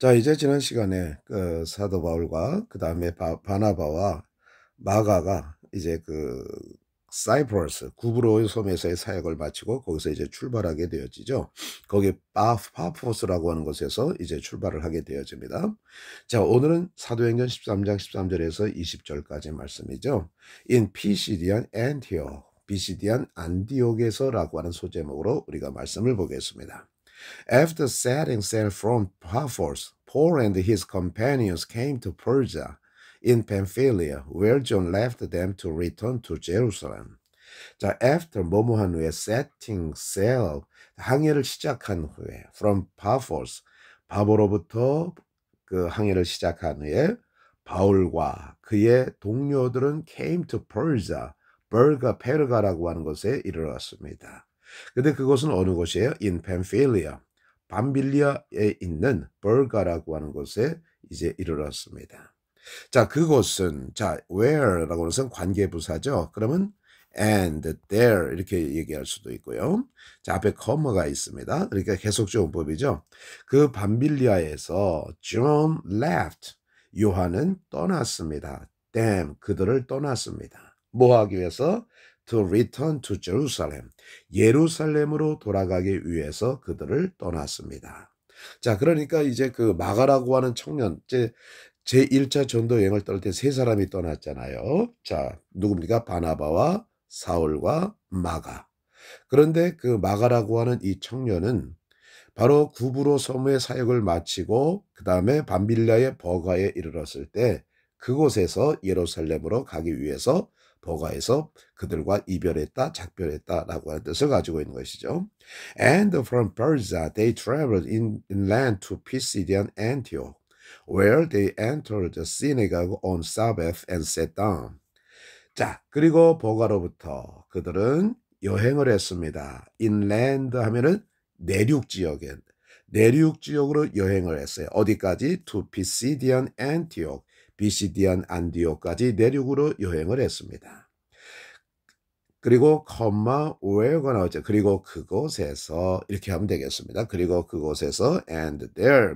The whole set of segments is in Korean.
자, 이제 지난 시간에 그 사도 바울과 그다음에 바나바와 마가가 이제 그 사이프러스 구브로 섬에서의 사역을 마치고 거기서 이제 출발하게 되어지죠. 거기 파포스라고 하는 곳에서 이제 출발을 하게 되어집니다. 자, 오늘은 사도행전 13장 13절에서 20절까지 말씀이죠. In Pisidian Antioch, 비시디안 안디옥에서라고 하는 소제목으로 우리가 말씀을 보겠습니다. After setting sail from Paphos, Paul and his companions came to Persia in Pamphylia, where John left them to return to Jerusalem. 자, after 뭐뭐한 후에 setting sail, 항해를 시작한 후에 from Paphos, 바보로부터 그 항해를 시작한 후에 바울과 그의 동료들은 came to Persia, 페르가라고 하는 곳에 이르렀습니다. 근데 그곳은 어느 곳이에요? In Pamphylia. 밤빌리아에 있는 벌가라고 하는 곳에 이제 이르렀습니다. 자, 그곳은 where라고 하는 것은 관계부사죠. 그러면 and there 이렇게 얘기할 수도 있고요. 자, 앞에 커머가 있습니다. 그러니까 계속적 문법이죠. 그 밤빌리아에서 John left. 요한은 떠났습니다. them 그들을 떠났습니다. 뭐 하기 위해서? To return to Jerusalem. 예루살렘으로 돌아가기 위해서 그들을 떠났습니다. 자, 그러니까 이제 그 마가라고 하는 청년, 제1차 전도 여행을 떠날 때 세 사람이 떠났잖아요. 자, 누굽니까? 바나바와 사울과 마가. 그런데 그 마가라고 하는 이 청년은 바로 구브로 섬의 사역을 마치고 그 다음에 밤빌라의 버가에 이르렀을 때 그곳에서 예루살렘으로 가기 위해서 버가에서 그들과 이별했다, 작별했다라고 하는 뜻을 가지고 있는 것이죠. And from Persia they traveled inland to Pisidian Antioch, where they entered the synagogue on Sabbath and sat down. 자, 그리고 버가로부터 그들은 여행을 했습니다. inland 하면은 내륙 지역으로 여행을 했어요. 어디까지? To Pisidian Antioch. 비시디안 안디옥까지 내륙으로 여행을 했습니다. 그리고 where가 나오죠. 그리고 그곳에서 이렇게 하면 되겠습니다. 그리고 그곳에서 and there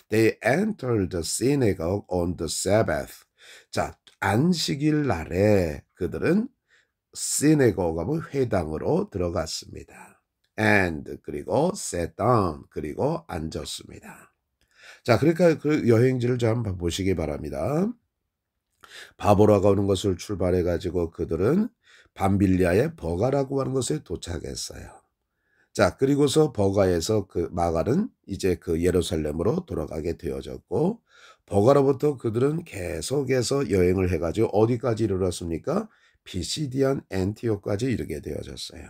they entered the synagogue on the Sabbath. 자, 안식일 날에 그들은 synagogue 회당으로 들어갔습니다. and 그리고 sat down 그리고 앉았습니다. 자, 그러니까 그 여행지를 좀 한번 보시기 바랍니다. 바보라고 하는 것을 출발해 가지고 그들은 밤빌리아의 버가라고 하는 곳에 도착했어요. 자, 그리고서 버가에서 그 마가는 이제 그 예루살렘으로 돌아가게 되어졌고 버가로부터 그들은 계속해서 여행을 해가지고 어디까지 이르렀습니까? 비시디안 안티옥까지 이르게 되어졌어요.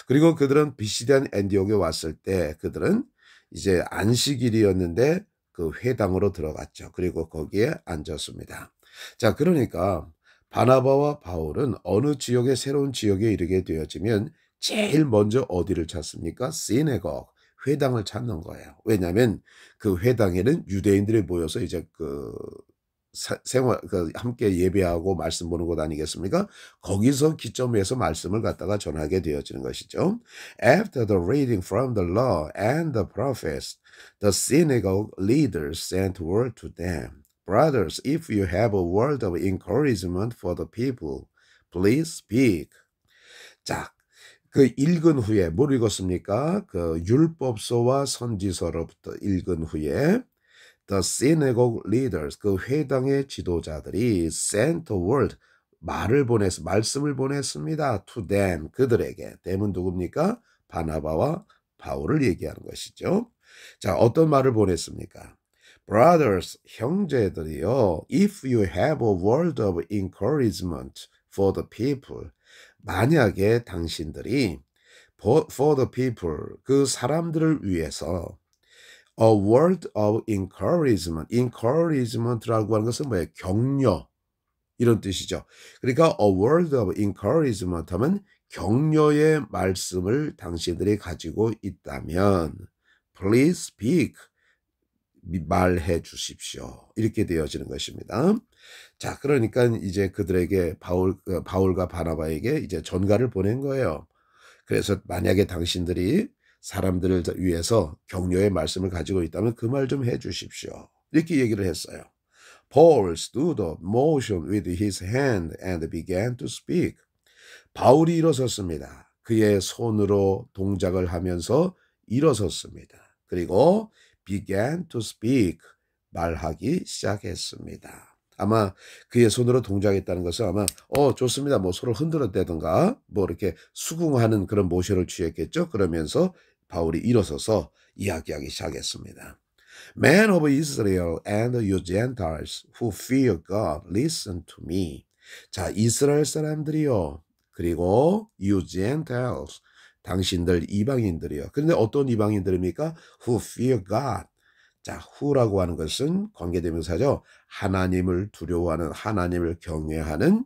그리고 그들은 비시디안 안티옥에 왔을 때 그들은 이제 안식일이었는데 그 회당으로 들어갔죠. 그리고 거기에 앉았습니다. 자, 그러니까 바나바와 바울은 어느 지역에 새로운 지역에 이르게 되어지면 제일 먼저 어디를 찾습니까? 시네고그 회당을 찾는 거예요. 왜냐하면 그 회당에는 유대인들이 모여서 이제 함께 예배하고 말씀 보는 곳 아니겠습니까? 거기서 기점해서 말씀을 갖다가 전하게 되어지는 것이죠. After the reading from the law and the prophets, the synagogue leaders sent word to them. Brothers, if you have a word of encouragement for the people, please speak. 자, 그 읽은 후에 뭘 읽었습니까? 그 율법서와 선지서로부터 읽은 후에 The synagogue leaders, 그 회당의 지도자들이 sent a word, 말씀을 보냈습니다. To them, 그들에게. them은 누굽니까? 바나바와 바울을 얘기하는 것이죠. 자, 어떤 말을 보냈습니까? Brothers, 형제들이요. If you have a word of encouragement for the people, 만약에 당신들이 for the people, 그 사람들을 위해서 a word of encouragement라고 하는 것은 뭐예요? 격려 이런 뜻이죠. 그러니까 a word of encouragement 하면 격려의 말씀을 당신들이 가지고 있다면 please speak 말해 주십시오. 이렇게 되어지는 것입니다. 자, 그러니까 이제 그들에게 바울과 바나바에게 이제 전가를 보낸 거예요. 그래서 만약에 당신들이 사람들을 위해서 격려의 말씀을 가지고 있다면 그 말 좀 해 주십시오. 이렇게 얘기를 했어요. Paul stood up, motioned with his hand and began to speak. 바울이 일어섰습니다. 그의 손으로 동작을 하면서 일어섰습니다. 그리고 began to speak, 말하기 시작했습니다. 아마 그의 손으로 동작했다는 것은 아마 좋습니다. 뭐 손을 흔들었다든가 뭐 이렇게 수긍하는 그런 모션을 취했겠죠. 그러면서 바울이 일어서서 이야기하기 시작했습니다. Men of Israel and you Gentiles who fear God, listen to me. 자, 이스라엘 사람들이요. 그리고 you Gentiles, 당신들 이방인들이요. 그런데 어떤 이방인들입니까? Who fear God. 자, who라고 하는 것은 관계대명사죠. 하나님을 두려워하는, 하나님을 경외하는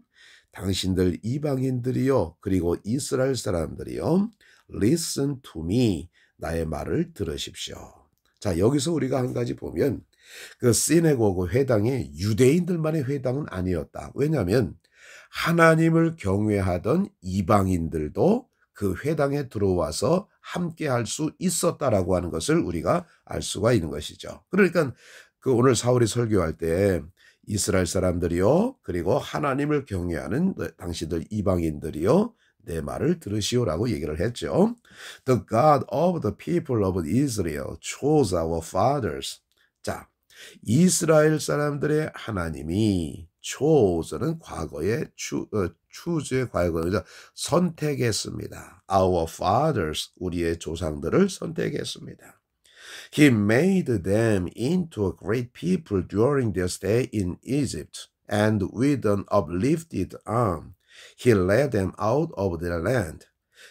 당신들 이방인들이요. 그리고 이스라엘 사람들이요. Listen to me. 나의 말을 들으십시오. 자, 여기서 우리가 한 가지 보면 그 시네고그 회당이 유대인들만의 회당은 아니었다. 왜냐하면 하나님을 경외하던 이방인들도 그 회당에 들어와서 함께 할 수 있었다라고 하는 것을 우리가 알 수가 있는 것이죠. 그러니까 그 오늘 사울이 설교할 때 이스라엘 사람들이요, 그리고 하나님을 경외하는 당신들 이방인들이요, 내 말을 들으시오라고 얘기를 했죠. The God of the people of Israel chose our fathers. 자, 이스라엘 사람들의 하나님이 chose는 과거의 choose의 과거죠. 선택했습니다. Our fathers, 우리의 조상들을 선택했습니다. He made them into a great people during their stay in Egypt, and with an uplifted arm, he led them out of their land.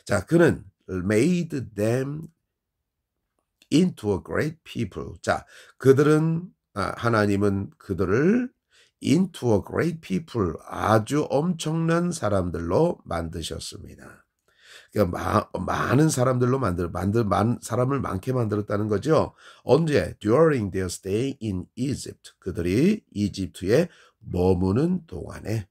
자, 그는 made them into a great people. 자, 하나님은 그들을 into a great people, 아주 엄청난 사람들로 만드셨습니다. 그러니까 많은 사람들로 사람을 많게 만들었다는 거죠. 언제? During their stay in Egypt. 그들이 이집트에 머무는 동안에,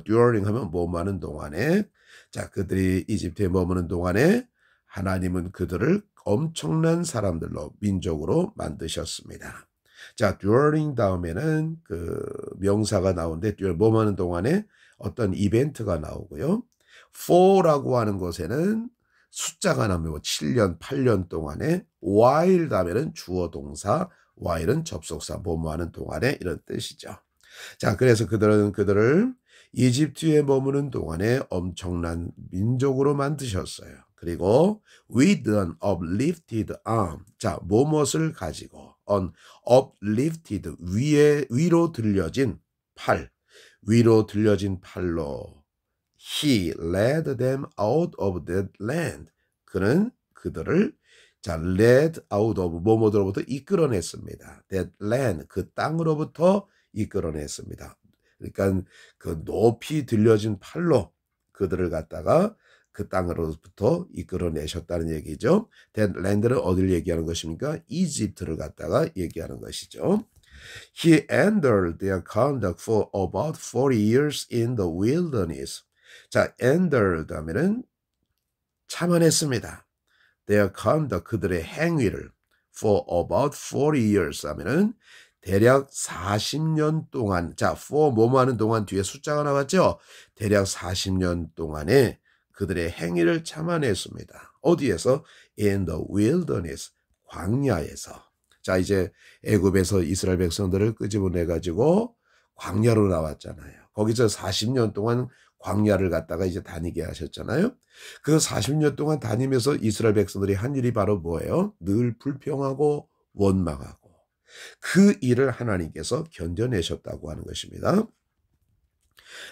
during 하면 머무는 동안에, 자, 그들이 이집트에 머무는 동안에 하나님은 그들을 엄청난 사람들로, 민족으로 만드셨습니다. 자, during 다음에는 그 명사가 나오는데, 머무는 동안에 어떤 이벤트가 나오고요. for라고 하는 것에는 숫자가 나오고 7년, 8년 동안에, while 다음에는 주어 동사, while은 접속사, 머무는 동안에 이런 뜻이죠. 자, 그래서 그들을 이집트에 머무는 동안에 엄청난 민족으로 만드셨어요. 그리고 with an uplifted arm. 자, 무엇을 가지고 on uplifted, 위로 들려진 팔, 위로 들려진 팔로 he led them out of that land. 그는 그들을 자, led out of 뭐뭐로부터 이끌어냈습니다. that land, 그 땅으로부터 이끌어냈습니다. 그러니까 그 높이 들려진 팔로 그들을 갖다가 그 땅으로부터 이끌어내셨다는 얘기죠. that land는 어디를 얘기하는 것입니까? 이집트를 갖다가 얘기하는 것이죠. He endured their conduct for about 40 years in the wilderness. 자, endured 하면은 참아냈습니다. Their conduct, 그들의 행위를 for about 40 years 하면은 대략 40년 동안, 자, for 뭐뭐 하는 동안 뒤에 숫자가 나왔죠? 대략 40년 동안에 그들의 행위를 참아냈습니다. 어디에서? In the wilderness, 광야에서. 자, 이제 애굽에서 이스라엘 백성들을 끄집어내가지고 광야로 나왔잖아요. 거기서 40년 동안 광야를 갔다가 이제 다니게 하셨잖아요. 그 40년 동안 다니면서 이스라엘 백성들이 한 일이 바로 뭐예요? 늘 불평하고 원망하고. 그 일을 하나님께서 견뎌내셨다고 하는 것입니다.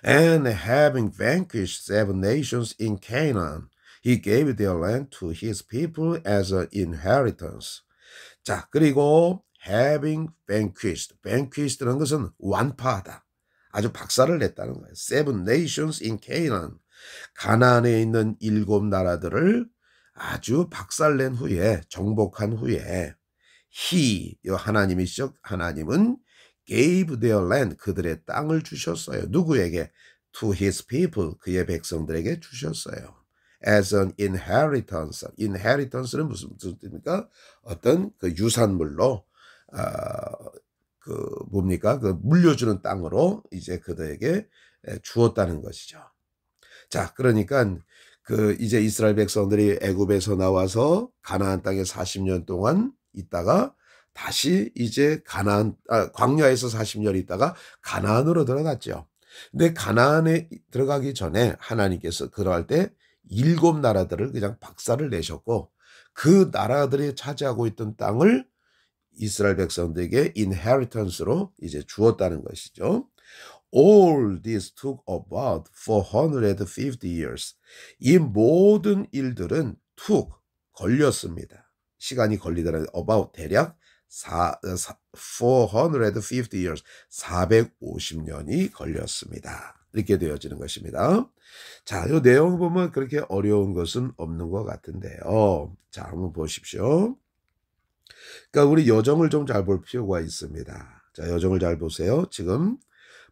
And having vanquished 7 nations in Canaan, he gave their land to his people as an inheritance. 자, 그리고 having vanquished라는 것은 완파하다. 아주 박살을 냈다는 거예요. 7 nations in Canaan. 가나안에 있는 7 나라들을 아주 박살낸 후에, 정복한 후에 하나님이시죠. 하나님은 gave their land, 그들의 땅을 주셨어요. 누구에게? To his people, 그의 백성들에게 주셨어요. as an inheritance. inheritance는 무슨 뜻입니까? 어떤 그 유산물로 그 뭡니까? 그 물려주는 땅으로 이제 그들에게 주었다는 것이죠. 자, 그러니까 그 이제 이스라엘 백성들이 애굽에서 나와서 가나안 땅에 40년 동안 있다가 다시 이제 광야에서 40년 있다가 가나안으로 들어갔죠. 근데 가나안에 들어가기 전에 하나님께서 그러할 때 7 나라들을 그냥 박살을 내셨고 그 나라들이 차지하고 있던 땅을 이스라엘 백성들에게 inheritance로 이제 주었다는 것이죠. All this took about 450 years. 이 모든 일들은 took 걸렸습니다. 시간이 걸리더라도 about 대략 450 years 450년이 걸렸습니다. 이렇게 되어지는 것입니다. 자, 이 내용 보면 그렇게 어려운 것은 없는 것 같은데요. 자, 한번 보십시오. 그러니까 우리 여정을 좀 잘 볼 필요가 있습니다. 자, 여정을 잘 보세요. 지금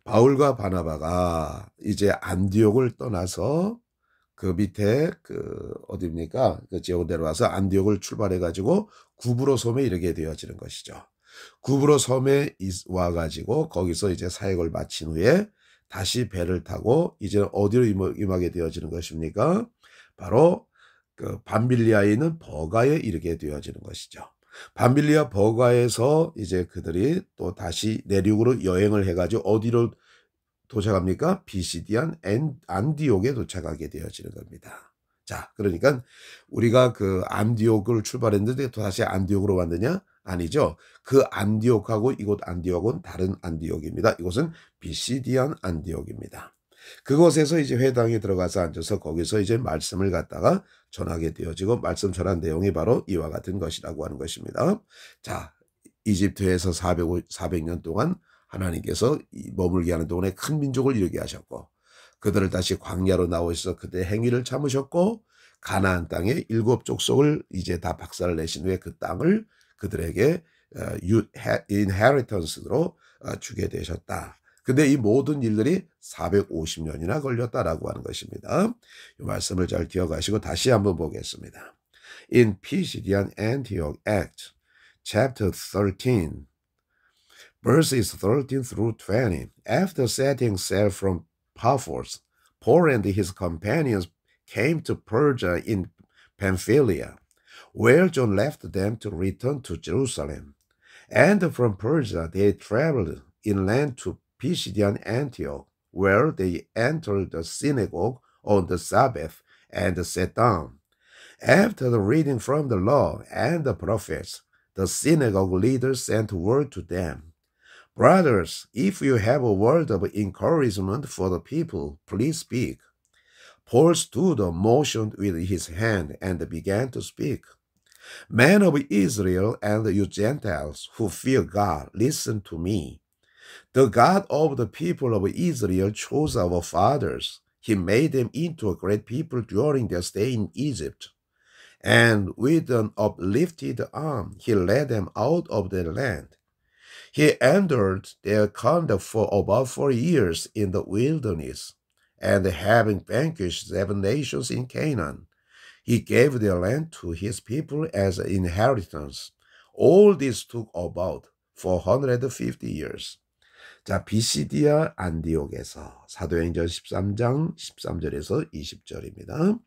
바울과 바나바가 이제 안디옥을 떠나서 그 밑에 그 어디입니까? 그 지역으로 내려와서 안디옥을 출발해 가지고 구브로 섬에 이르게 되어지는 것이죠. 구브로 섬에 와 가지고 거기서 이제 사역을 마친 후에 다시 배를 타고 이제 어디로 임하게 되어지는 것입니까? 바로 그 밤빌리아에 있는 버가에 이르게 되어지는 것이죠. 밤빌리아 버가에서 이제 그들이 또 다시 내륙으로 여행을 해가지고 어디로 도착합니까? 비시디안 안디옥에 도착하게 되어지는 겁니다. 자, 그러니까 우리가 그 안디옥을 출발했는데 또 다시 안디옥으로 왔느냐? 아니죠. 그 안디옥하고 이곳 안디옥은 다른 안디옥입니다. 이곳은 비시디안 안디옥입니다. 그곳에서 이제 회당에 들어가서 앉아서 거기서 이제 말씀을 갖다가 전하게 되어지고 말씀 전한 내용이 바로 이와 같은 것이라고 하는 것입니다. 자, 이집트에서 400년 동안 하나님께서 머물게 하는 동안에 큰 민족을 이루게 하셨고 그들을 다시 광야로 나오셔서 그들의 행위를 참으셨고 가나안 땅의 7족속을 이제 다 박살을 내신 후에 그 땅을 그들에게 inheritance로 주게 되셨다. 근데 이 모든 일들이 450년이나 걸렸다라고 하는 것입니다. 이 말씀을 잘 기억하시고 다시 한번 보겠습니다. In Pisidian Antioch Act, chapter 13, verses 13 through 20, after setting sail from Paphos, Paul and his companions came to Perga in Pamphylia, where John left them to return to Jerusalem. And from Perga they traveled inland to Pisidian Antioch, where they entered the synagogue on the Sabbath and sat down. After the reading from the law and the prophets, the synagogue leaders sent word to them, Brothers, if you have a word of encouragement for the people, please speak. Paul stood up, motioned with his hand, and began to speak. Men of Israel and you Gentiles who fear God, listen to me. The God of the people of Israel chose our fathers. He made them into a great people during their stay in Egypt. And with an uplifted arm, he led them out of their land. He endured their conduct for about 4 years in the wilderness, and having vanquished 7 nations in Canaan, he gave their land to his people as an inheritance. All this took about 450 years. 자, 비시디아 안디옥에서 사도행전 13장 13절에서 20절입니다.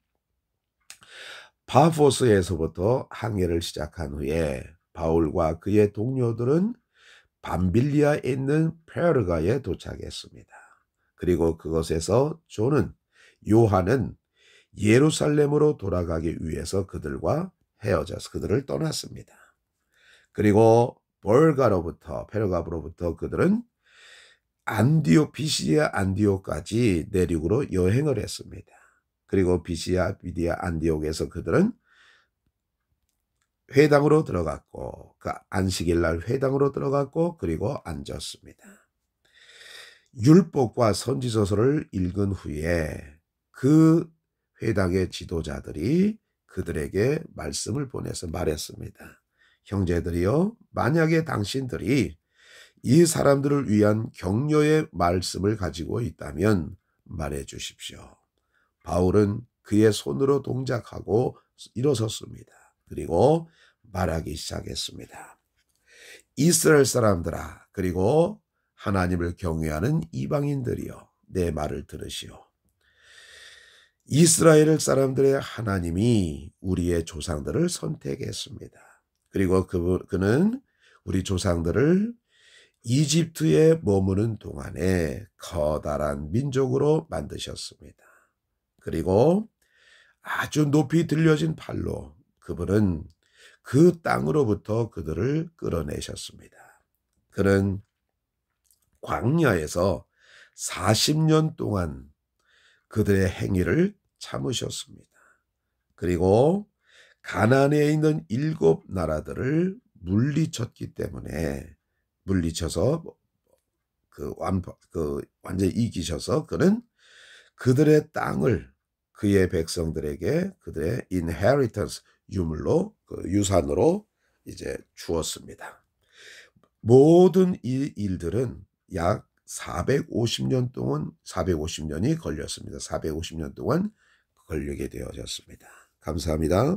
파포스에서부터 항해를 시작한 후에 바울과 그의 동료들은 밤빌리아에 있는 페르가에 도착했습니다. 그리고 그곳에서 요한은 예루살렘으로 돌아가기 위해서 그들과 헤어져서 그들을 떠났습니다. 그리고 페르가로부터 그들은 비시디아 안디옥까지 내륙으로 여행을 했습니다. 그리고 비시디아 안디옥에서 그들은 회당으로 들어갔고 그 안식일날 회당으로 들어갔고 그리고 앉았습니다. 율법과 선지서서를 읽은 후에 그 회당의 지도자들이 그들에게 말씀을 보내서 말했습니다. 형제들이여, 만약에 당신들이 이 사람들을 위한 격려의 말씀을 가지고 있다면 말해 주십시오. 바울은 그의 손으로 동작하고 일어섰습니다. 그리고 말하기 시작했습니다. 이스라엘 사람들아, 그리고 하나님을 경외하는 이방인들이여, 내 말을 들으시오. 이스라엘 사람들의 하나님이 우리의 조상들을 선택했습니다. 그리고 그는 우리 조상들을 이집트에 머무는 동안에 커다란 민족으로 만드셨습니다. 그리고 아주 높이 들려진 팔로 그분은 그 땅으로부터 그들을 끌어내셨습니다. 그는 광야에서 40년 동안 그들의 행위를 참으셨습니다. 그리고 가나안에 있는 7 나라들을 물리쳤기 때문에 물리쳐서 완전히 이기셔서 그는 그들의 땅을 그의 백성들에게 그들의 inheritance 유물로 유산으로 이제 주었습니다. 모든 이 일들은 약 450년 동안 450년이 걸렸습니다. 450년 동안 걸리게 되어졌습니다. 감사합니다.